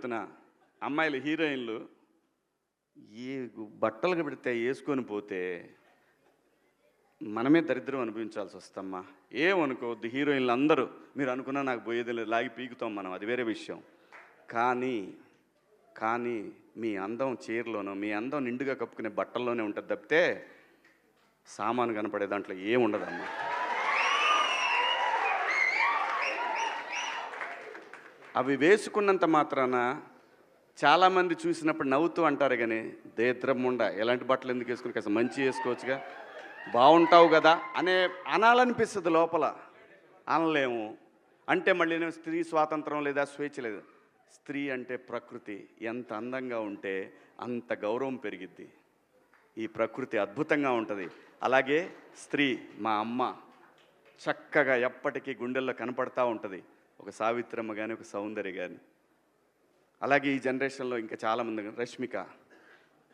చెబుతున్నా, అమ్మాయిలు హీరోయిన్లు ఏ బట్టలు పెడితే వేసుకొని పోతే మనమే దరిద్రం అనుభవించాల్సి వస్తమ్మా. ఏమనుకోవద్దు, హీరోయిన్లు అందరూ మీరు అనుకున్నా నాకు పోయేది లేదు, లాగి పీకుతాం మనం, అది వేరే విషయం. కానీ కానీ మీ అందం చీరలోనో, మీ అందం నిండుగా కప్పుకునే బట్టల్లోనే ఉంటుంది తప్పితే సామాను కనపడే దాంట్లో ఏముండదమ్మా. అవి వేసుకున్నంత మాత్రాన చాలామంది చూసినప్పుడు నవ్వుతూ అంటారు, కానీ దేద్రమ్ముండ ఎలాంటి బట్టలు ఎందుకు వేసుకుని కాస్త మంచి వేసుకోవచ్చుగా, బాగుంటావు కదా అనాలనిపిస్తుంది లోపల, అనలేము. అంటే మళ్ళీ స్త్రీ స్వాతంత్రం లేదా స్వేచ్ఛ లేదు. స్త్రీ అంటే ప్రకృతి, ఎంత అందంగా ఉంటే అంత గౌరవం పెరిగిద్ది. ఈ ప్రకృతి అద్భుతంగా ఉంటుంది. అలాగే స్త్రీ మా అమ్మ చక్కగా ఎప్పటికీ గుండెల్లో కనపడతా ఉంటుంది, ఒక సావిత్రమ్మ కానీ ఒక సౌందర్య కానీ. అలాగే ఈ జనరేషన్లో ఇంకా చాలామంది, రష్మిక